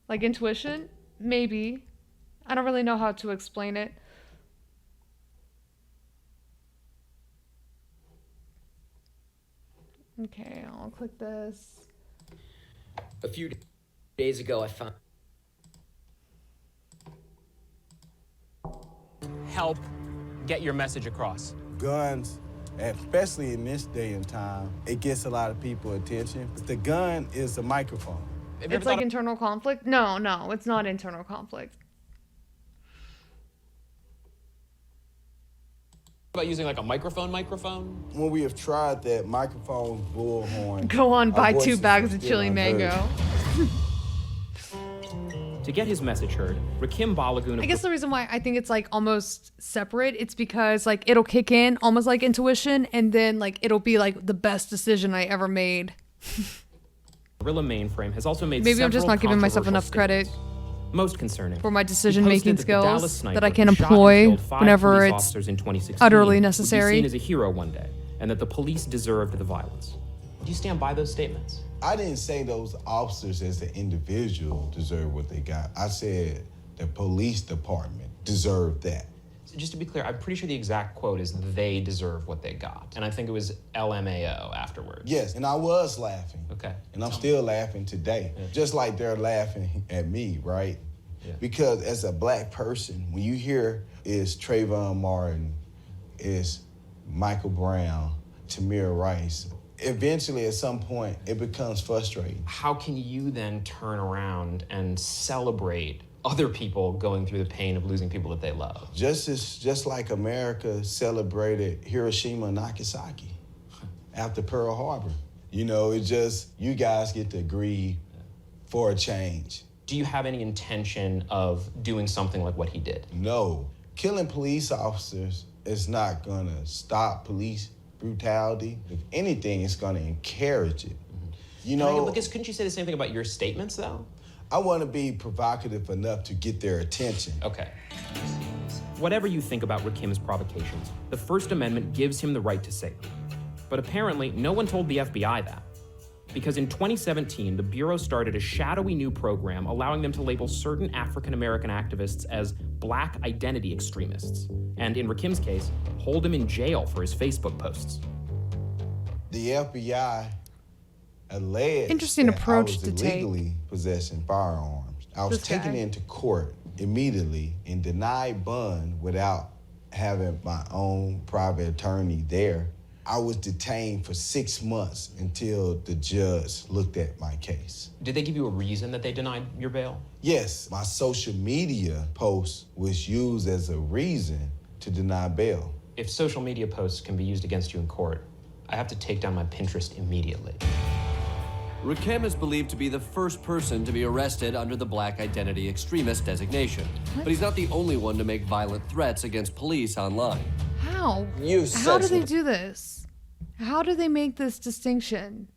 Speaker 4: like intuition, maybe. I don't really know how to explain it. Okay, I'll click this.
Speaker 20: A few days ago, I found...
Speaker 3: Help get your message across.
Speaker 19: Guns, especially in this day and time, it gets a lot of people attention. But the gun is a microphone.
Speaker 4: It's like internal conflict? No, it's not internal conflict.
Speaker 3: About using like a microphone?
Speaker 19: When we have tried that, microphones, bullhorn.
Speaker 4: Go on, buy 2 bags of chili mango.
Speaker 14: To get his message heard, Rakim Balagoon...
Speaker 4: I guess the reason why I think it's like almost separate, it's because like it'll kick in almost like intuition, and then like it'll be like the best decision I ever made.
Speaker 14: Gorilla Mainframe has also made
Speaker 4: Maybe I'm just not giving myself enough credit.
Speaker 14: Most concerning
Speaker 4: for my decision-making skills that I can employ whenever it's utterly necessary.
Speaker 14: Would be seen as a hero one day, and that the police deserved the violence. you stand by those statements?
Speaker 19: I didn't say those officers as an individual deserve what they got. I said the police department deserved that.
Speaker 14: So just to be clear, I'm pretty sure the exact quote is they deserve what they got. And I think it was LMAO afterwards.
Speaker 19: Yes, and I was laughing.
Speaker 14: Okay.
Speaker 19: And I'm still laughing today. Yeah. Just like they're laughing at me, right? Yeah. Because as a black person, when you hear it's Trayvon Martin, it's Michael Brown, Tamir Rice, eventually at some point it becomes frustrating.
Speaker 14: How can you then turn around and celebrate other people going through the pain of losing people that they love?
Speaker 19: Just like America celebrated Hiroshima and Nagasaki after Pearl Harbor. You know, it's just, you guys get to grieve for a change.
Speaker 14: Do you have any intention of doing something like what he did?
Speaker 19: No. Killing police officers is not gonna stop police brutality. If anything, it's gonna encourage it. You know,
Speaker 14: Lucas, couldn't you say the same thing about your statements, though?
Speaker 19: I want to be provocative enough to get their attention.
Speaker 14: Okay. Whatever you think about Rakim's provocations, the First Amendment gives him the right to say them. But apparently, no one told the FBI that. Because in 2017, the Bureau started a shadowy new program allowing them to label certain African-American activists as black identity extremists, and in Rakim's case, hold him in jail for his Facebook posts.
Speaker 19: The FBI alleged
Speaker 4: Interesting
Speaker 19: that
Speaker 4: approach
Speaker 19: I was
Speaker 4: to take.
Speaker 19: illegally possessing firearms. I was taken into court immediately and denied bond without having my own private attorney there. I was detained for 6 months until the judge looked at my case.
Speaker 14: Did they give you a reason that they denied your bail?
Speaker 19: Yes, my social media post was used as a reason to deny bail.
Speaker 14: If social media posts can be used against you in court, I have to take down my Pinterest immediately.
Speaker 1: Rakim is believed to be the first person to be arrested under the Black Identity Extremist designation. But he's not the only one to make violent threats against police online.
Speaker 4: How? How do they do this? How do they make this distinction?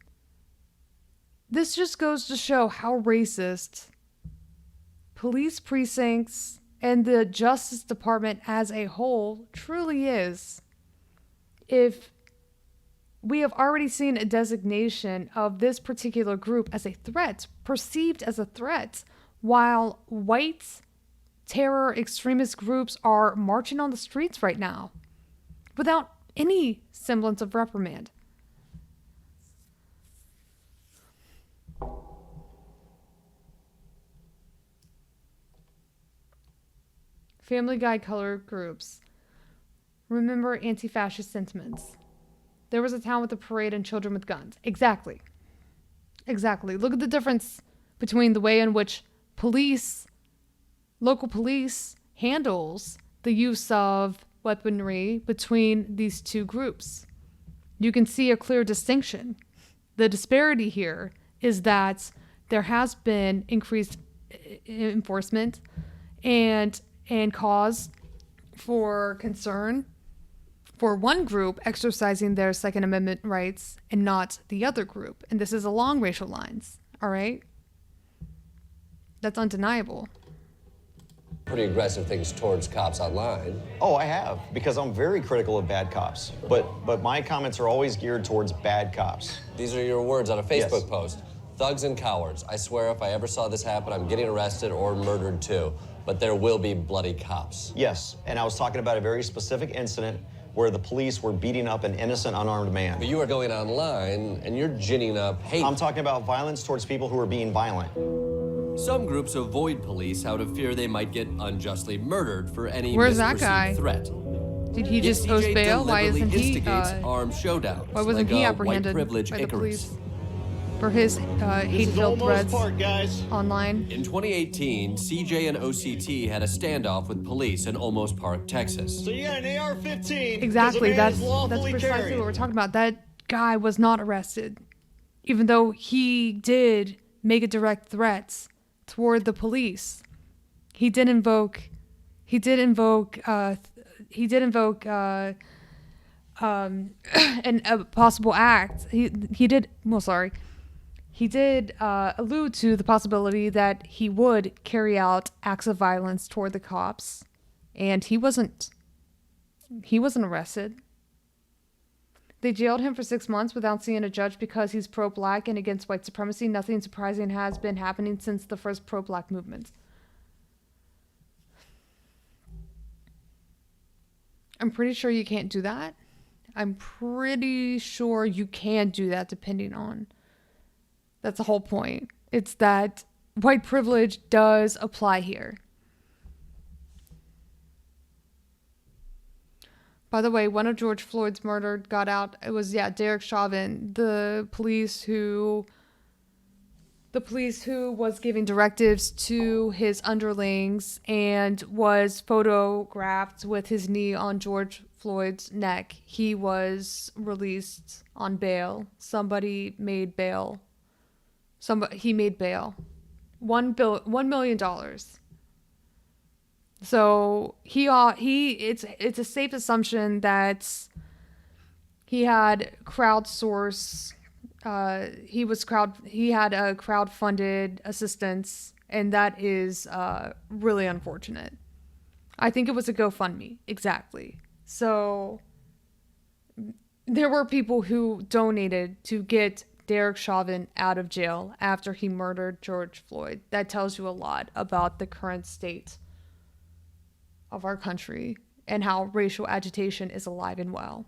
Speaker 4: This just goes to show how racist police precincts and the Justice Department as a whole truly is. If we have already seen a designation of this particular group as a threat, perceived as a threat, while white terror extremist groups are marching on the streets right now without any semblance of reprimand. Family Guy color groups. Remember anti-fascist sentiments. There was a town with a parade and children with guns. Exactly. Exactly. Look at the difference between the way in which police, local police, handles the use of weaponry between these two groups. You can see a clear distinction. The disparity here is that there has been increased enforcement and cause for concern for one group exercising their Second Amendment rights and not the other group. And this is along racial lines, all right? That's undeniable.
Speaker 7: Pretty aggressive things towards cops online.
Speaker 6: Oh, I have, because I'm very critical of bad cops. But my comments are always geared towards bad cops.
Speaker 7: These are your words on a Facebook post. Thugs and cowards. I swear if I ever saw this happen, I'm getting arrested or murdered too. But there will be bloody cops.
Speaker 6: Yes, and I was talking about a very specific incident where the police were beating up an innocent, unarmed man.
Speaker 7: But you are going online and you're ginning up hate.
Speaker 6: I'm talking about violence towards people who are being violent.
Speaker 1: Some groups avoid police out of fear they might get unjustly murdered for any
Speaker 4: Where's that
Speaker 1: misperceived
Speaker 4: guy?
Speaker 1: threat.
Speaker 4: Did he just post
Speaker 1: CJ
Speaker 4: bail? Why isn't he?
Speaker 1: instigates armed showdowns.
Speaker 4: Why wasn't
Speaker 1: like
Speaker 4: he
Speaker 1: a
Speaker 4: apprehended
Speaker 1: white privilege
Speaker 4: by the
Speaker 1: Icarus.
Speaker 4: police for his hate-filled threads online?
Speaker 1: In 2018, CJ and OCT had a standoff with police in Olmos Park, Texas.
Speaker 6: So you got an AR-15.
Speaker 4: Exactly. That's precisely what we're talking about. That guy was not arrested, even though he did make a direct threat toward the police. He did invoke a possible act. He did allude to the possibility that he would carry out acts of violence toward the cops, and he wasn't arrested. They jailed him for 6 months without seeing a judge because he's pro-black and against white supremacy. Nothing surprising has been happening since the first pro-black movement. I'm pretty sure you can't do that. I'm pretty sure you can do that depending on. That's the whole point. It's that white privilege does apply here. By the way, one of George Floyd's murdered got out. It was, Derek Chauvin, the police who was giving directives to his underlings and was photographed with his knee on George Floyd's neck. He was released on bail. He made bail. $1 million. So it's a safe assumption that he had crowdsource. He had a crowdfunded assistance, and that is really unfortunate. I think it was a GoFundMe, exactly. So there were people who donated to get Derek Chauvin out of jail after he murdered George Floyd. That tells you a lot about the current state of our country and how racial agitation is alive and well.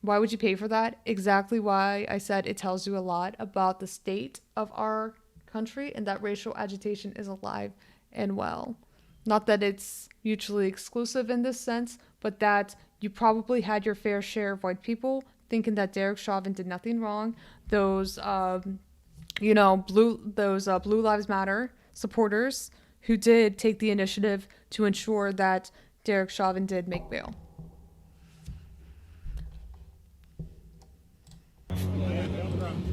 Speaker 4: Why would you pay for that? Exactly why I said it tells you a lot about the state of our country and that racial agitation is alive and well. Not that it's mutually exclusive in this sense, but that you probably had your fair share of white people thinking that Derek Chauvin did nothing wrong. Those, Blue Lives Matter supporters who did take the initiative to ensure that Derek Chauvin did make bail.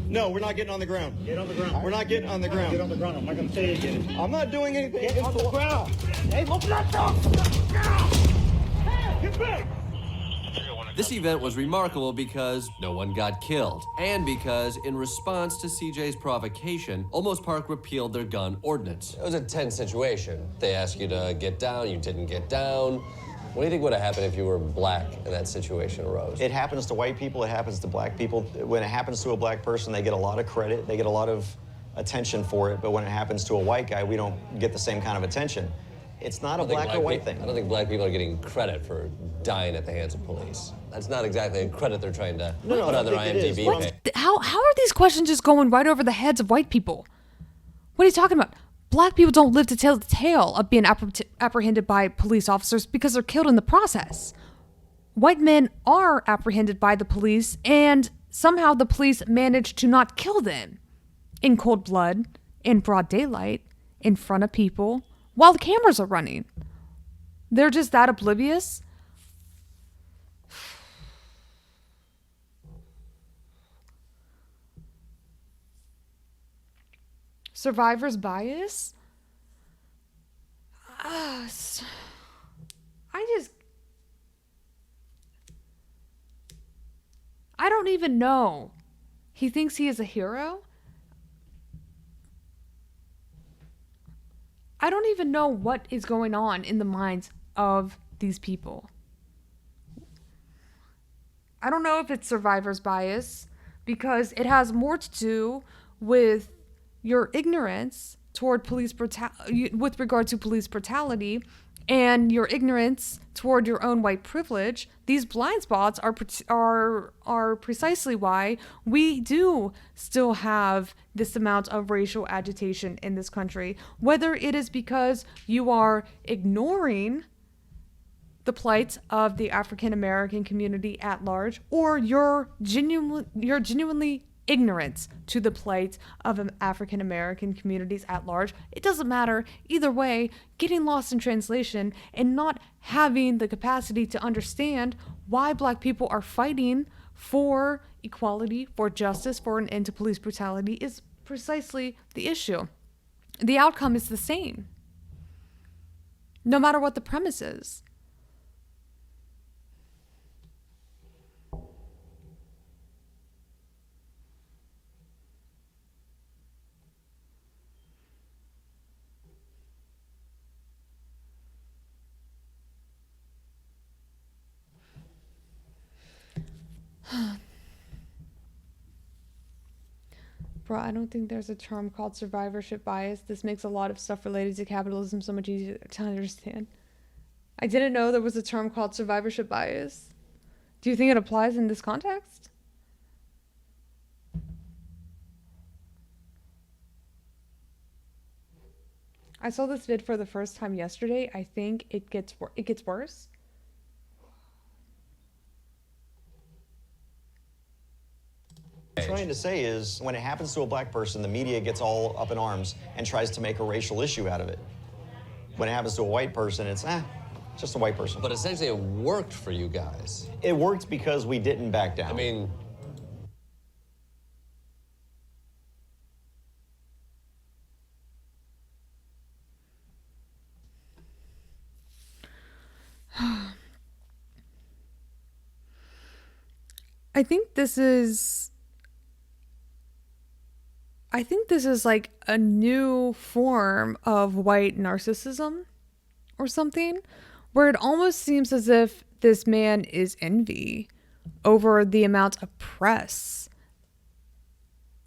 Speaker 6: No, we're not getting on the ground.
Speaker 17: Get on the ground.
Speaker 6: We're not getting on the ground.
Speaker 17: Get on the ground. I'm not going to tell you to get it.
Speaker 6: I'm not doing anything.
Speaker 17: Get on the ground. Hey, open that door. Get back.
Speaker 1: This event was remarkable because no one got killed, and because, in response to CJ's provocation, Olmos Park repealed their gun ordinance.
Speaker 7: It was a tense situation. They asked you to get down, you didn't get down. What do you think would have happened if you were black and that situation arose?
Speaker 6: It happens to white people, it happens to black people. When it happens to a black person, they get a lot of credit, they get a lot of attention for it, but when it happens to a white guy, we don't get the same kind of attention. It's not a black or white thing.
Speaker 7: I don't think black people are getting credit for dying at the hands of police. That's not exactly a credit they're trying to put on their IMDb page.
Speaker 4: How are these questions just going right over the heads of white people? What are you talking about? Black people don't live to tell the tale of being apprehended by police officers because they're killed in the process. White men are apprehended by the police, and somehow the police manage to not kill them in cold blood, in broad daylight, in front of people, while the cameras are running. They're just that oblivious. Survivor's bias? I don't even know. He thinks he is a hero? I don't even know what is going on in the minds of these people. I don't know if it's survivor's bias, because it has more to do with your ignorance toward with regard to police brutality, and your ignorance toward your own white privilege. These blind spots are precisely why we do still have this amount of racial agitation in this country. Whether it is because you are ignoring the plight of the African American community at large, or you're genuinely ignorant to the plight of African American communities at large. It doesn't matter. Either way, getting lost in translation and not having the capacity to understand why Black people are fighting for equality, for justice, for an end to police brutality is precisely the issue. The outcome is the same, no matter what the premise is. Bro, I don't think there's a term called survivorship bias. This makes a lot of stuff related to capitalism so much easier to understand. I didn't know there was a term called survivorship bias. Do you think it applies in this context? I saw this vid for the first time yesterday. I think it gets worse.
Speaker 6: What I'm trying to say is when it happens to a black person, the media gets all up in arms and tries to make a racial issue out of it. When it happens to a white person, it's just a white person.
Speaker 7: But essentially it worked for you guys.
Speaker 6: It worked because we didn't back down.
Speaker 7: I mean,
Speaker 4: I think this is like a new form of white narcissism or something, where it almost seems as if this man is envy over the amount of press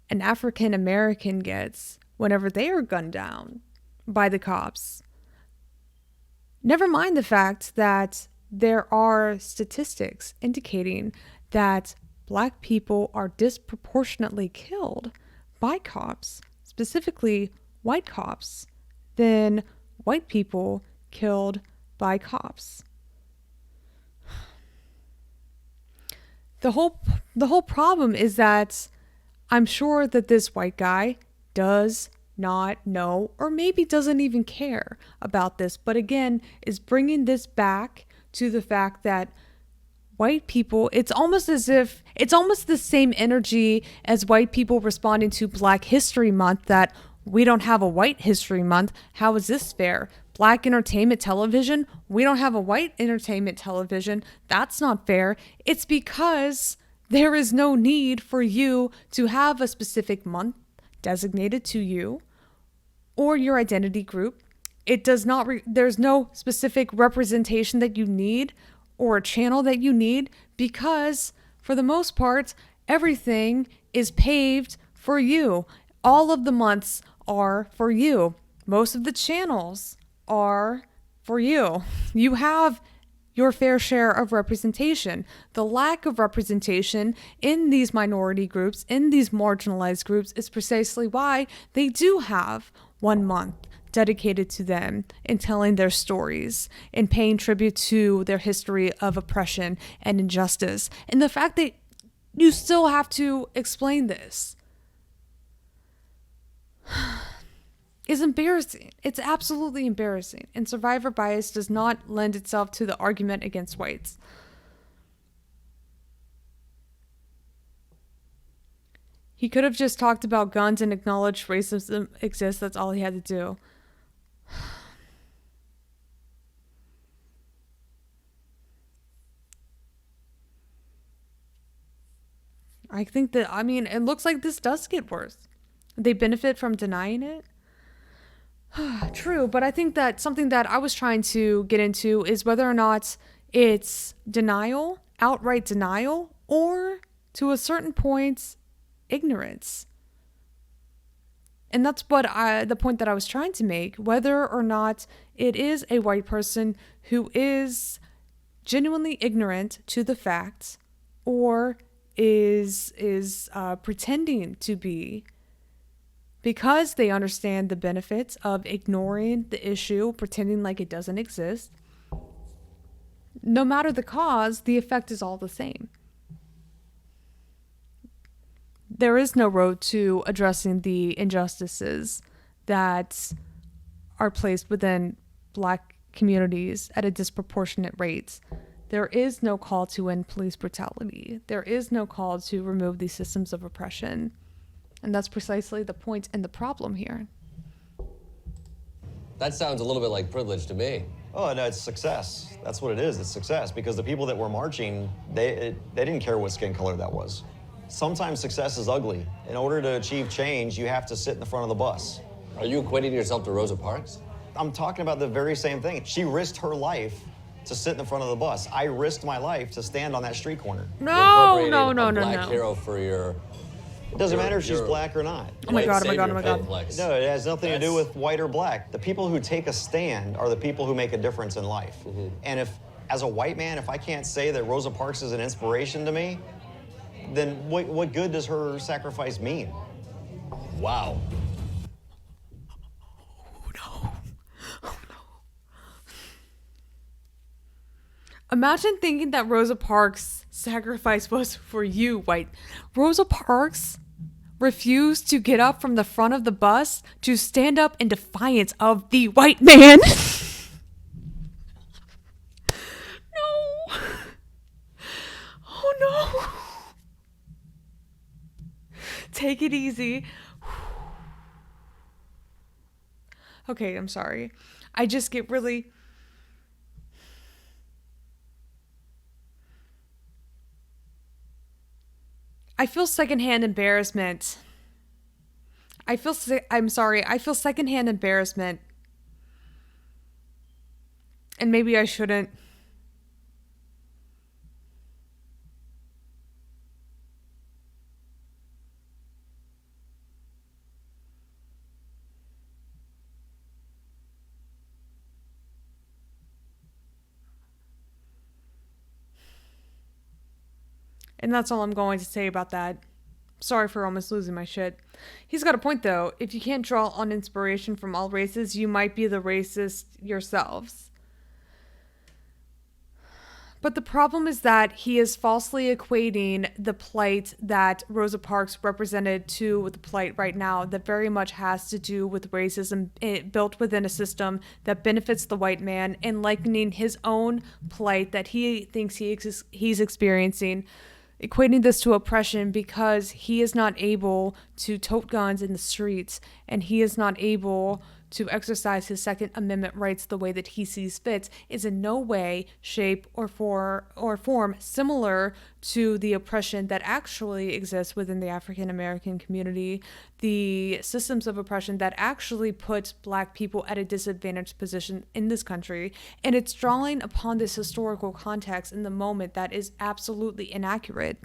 Speaker 4: an African American gets whenever they are gunned down by the cops. Never mind the fact that there are statistics indicating that black people are disproportionately killed by cops, specifically white cops, than white people killed by cops. The whole problem is that I'm sure that this white guy does not know, or maybe doesn't even care about this, but again, is bringing this back to the fact that white people, it's almost as if it's almost the same energy as white people responding to Black History Month, that we don't have a white history month. How is this fair? Black entertainment television, we don't have a white entertainment television. That's not fair. It's because there is no need for you to have a specific month designated to you or your identity group. It does not, there's no specific representation that you need or a channel that you need, because for the most part, everything is paved for you. All of the months are for you. Most of the channels are for you. You have your fair share of representation. The lack of representation in these minority groups, in these marginalized groups, is precisely why they do have 1 month dedicated to them in telling their stories and paying tribute to their history of oppression and injustice. And the fact that you still have to explain this is embarrassing. It's absolutely embarrassing. And survivor bias does not lend itself to the argument against whites. He could have just talked about guns and acknowledged racism exists. That's all he had to do. I think that, I mean, it looks like this does get worse. They benefit from denying it. True, but I think that something that I was trying to get into is whether or not it's denial, outright denial, or to a certain point, ignorance. And that's what the point that I was trying to make, whether or not it is a white person who is genuinely ignorant to the facts, or is pretending to be, because they understand the benefits of ignoring the issue, pretending like it doesn't exist. No matter the cause, the effect is all the same. There is no road to addressing the injustices that are placed within Black communities at a disproportionate rate. There is no call to end police brutality. There is no call to remove these systems of oppression. And that's precisely the point and the problem here.
Speaker 7: That sounds a little bit like privilege to me.
Speaker 6: Oh, no, it's success. That's what it is. It's success, because the people that were marching, they didn't care what skin color that was. Sometimes success is ugly. In order to achieve change, you have to sit in the front of the bus.
Speaker 7: Are you equating yourself to Rosa Parks?
Speaker 6: I'm talking about the very same thing. She risked her life to sit in the front of the bus. I risked my life to stand on that street corner.
Speaker 4: No.
Speaker 7: Black hero for your
Speaker 6: It doesn't matter if she's black or not.
Speaker 4: Oh my God, oh my God, oh my God.
Speaker 6: No, it has nothing to do with white or black. The people who take a stand are the people who make a difference in life. And if, as a white man, if I can't say that Rosa Parks is an inspiration to me, then what good does her sacrifice mean?
Speaker 7: Wow.
Speaker 4: Imagine thinking that Rosa Parks' sacrifice was for you, white. Rosa Parks refused to get up from the front of the bus to stand up in defiance of the white man. No. Oh no. Take it easy. Okay, I'm sorry. I just get really... I feel secondhand embarrassment. I'm sorry. I feel secondhand embarrassment. And maybe I shouldn't. And that's all I'm going to say about that. Sorry for almost losing my shit. He's got a point though. If you can't draw on inspiration from all races, you might be the racist yourselves. But the problem is that he is falsely equating the plight that Rosa Parks represented to the plight right now that very much has to do with racism built within a system that benefits the white man, and likening his own plight that he thinks he's experiencing, equating this to oppression because he is not able to tote guns in the streets and he is not able to exercise his Second Amendment rights the way that he sees fit, is in no way, shape, or form similar to the oppression that actually exists within the African American community, the systems of oppression that actually put Black people at a disadvantaged position in this country. And it's drawing upon this historical context in the moment that is absolutely inaccurate,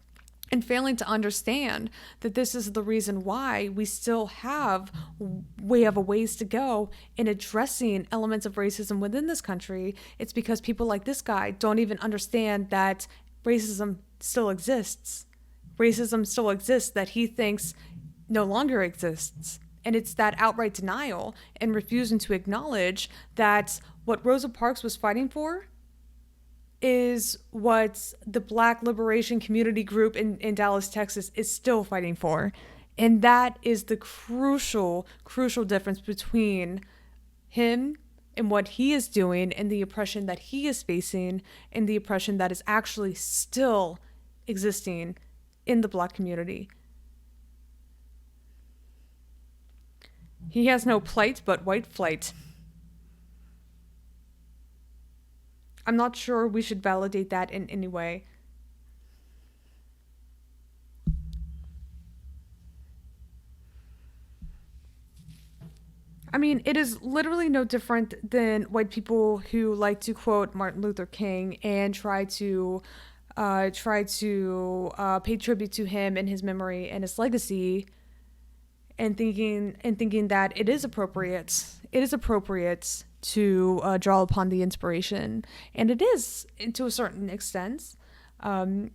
Speaker 4: and failing to understand that this is the reason why we still have a ways to go in addressing elements of racism within this country. It's because people like this guy don't even understand that racism still exists. Racism still exists that he thinks no longer exists. And it's that outright denial and refusing to acknowledge that what Rosa Parks was fighting for is what the Black Liberation Community Group in Dallas, Texas is still fighting for. And that is the crucial difference between him and what he is doing and the oppression that he is facing and the oppression that is actually still existing in the Black community. He has no plight but white flight. I'm not sure we should validate that in any way. I mean, it is literally no different than white people who like to quote Martin Luther King and try to pay tribute to him and his memory and his legacy, and thinking that it is appropriate. It is appropriate to draw upon the inspiration, and it is to a certain extent, and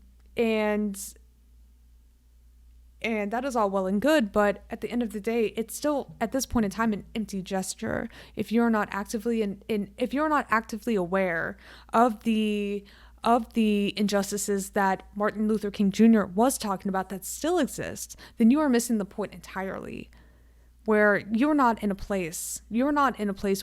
Speaker 4: that is all well and good, but at the end of the day, it's still at this point in time an empty gesture if you're not actively if you're not actively aware of the injustices that Martin Luther King Jr. was talking about that still exist. Then you are missing the point entirely. Where you're not in a place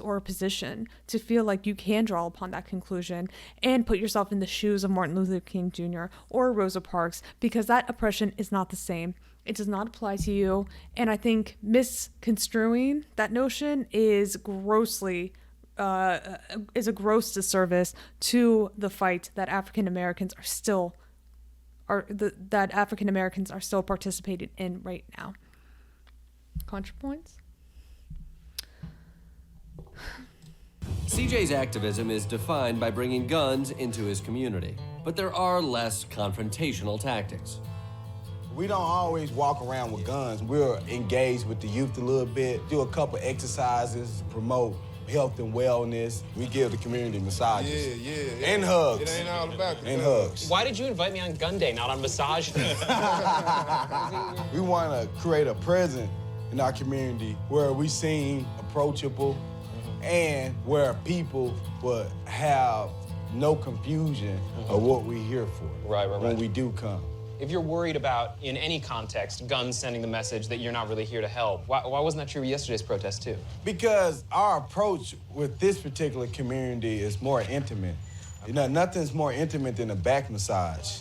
Speaker 4: or a position to feel like you can draw upon that conclusion and put yourself in the shoes of Martin Luther King Jr. or Rosa Parks, because that oppression is not the same. It does not apply to you. And I think misconstruing that notion is a gross disservice to the fight that African Americans are still participating in right now. Contrapoints?
Speaker 1: CJ's activism is defined by bringing guns into his community, but there are less confrontational tactics.
Speaker 19: We don't always walk around with guns. We're engaged with the youth a little bit, do a couple exercises, promote health and wellness. We give the community massages.
Speaker 21: Yeah.
Speaker 19: And hugs.
Speaker 21: It ain't all about the
Speaker 19: And
Speaker 21: guns.
Speaker 19: hugs.
Speaker 3: Why did you invite me on gun day, not on massage day?
Speaker 19: We want to create a presence in our community where we seem approachable and where people would have no confusion of what we're here for when we do come.
Speaker 3: If you're worried about, in any context, guns sending the message that you're not really here to help, why wasn't that true with yesterday's protest, too?
Speaker 19: Because our approach with this particular community is more intimate. You know, nothing's more intimate than a back massage,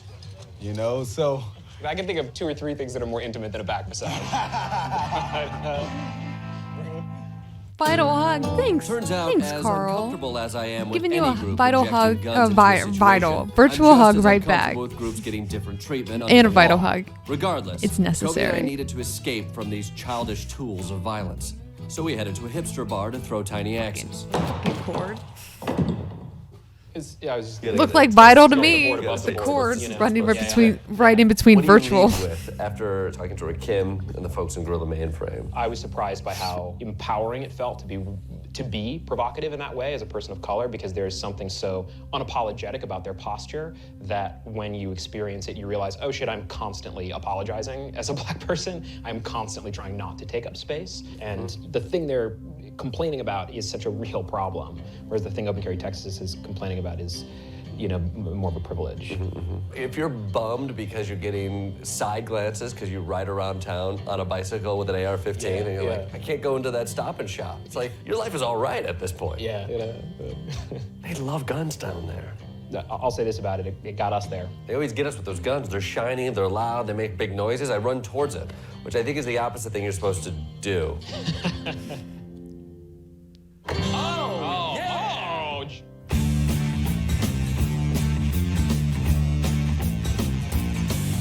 Speaker 19: you know, so.
Speaker 3: I can think of 2 or 3 things that are more intimate than a back massage.
Speaker 4: Vital hug. Thanks.
Speaker 1: Turns out,
Speaker 4: Thanks,
Speaker 1: as
Speaker 4: Carl.
Speaker 1: uncomfortable as I am with
Speaker 4: Giving you
Speaker 1: any
Speaker 4: a
Speaker 1: group
Speaker 4: vital hug,
Speaker 1: injecting guns into a
Speaker 4: vital,
Speaker 1: situation,
Speaker 4: virtual
Speaker 1: I'm just
Speaker 4: hug
Speaker 1: as
Speaker 4: right back.
Speaker 1: uncomfortable with groups getting different treatment
Speaker 4: And a
Speaker 1: under
Speaker 4: vital
Speaker 1: law.
Speaker 4: hug.
Speaker 1: Regardless,
Speaker 4: It's
Speaker 1: Toby and I
Speaker 4: necessary.
Speaker 1: needed to escape from these childish tools of violence, so we headed to a hipster bar to throw tiny axes.
Speaker 4: Cord.
Speaker 3: Yeah, I was just
Speaker 4: Looked like vital to me.
Speaker 3: The
Speaker 4: The cords
Speaker 3: you know.
Speaker 4: running right
Speaker 1: Yeah.
Speaker 4: right in between
Speaker 1: What do you
Speaker 4: virtual.
Speaker 1: leave with after talking to Kim and the folks in Gorilla Mainframe?
Speaker 3: I was surprised by how empowering it felt to be provocative in that way as a person of color, because there's something so unapologetic about their posture that when you experience it, you realize, oh shit, I'm constantly apologizing as a black person. I'm constantly trying not to take up space. And the thing they're complaining about is such a real problem, whereas the thing Open Carry Texas is complaining about is, you know, more of a privilege.
Speaker 1: If you're bummed because you're getting side glances because you ride around town on a bicycle with an AR-15 and you're like, I can't go into that Stop and Shop. It's like, your life is all right at this point.
Speaker 3: Yeah.
Speaker 1: They love guns down there.
Speaker 3: I'll say this about it, it got us there.
Speaker 1: They always get us with those guns. They're shiny, they're loud, they make big noises. I run towards it, which I think is the opposite thing you're supposed to do.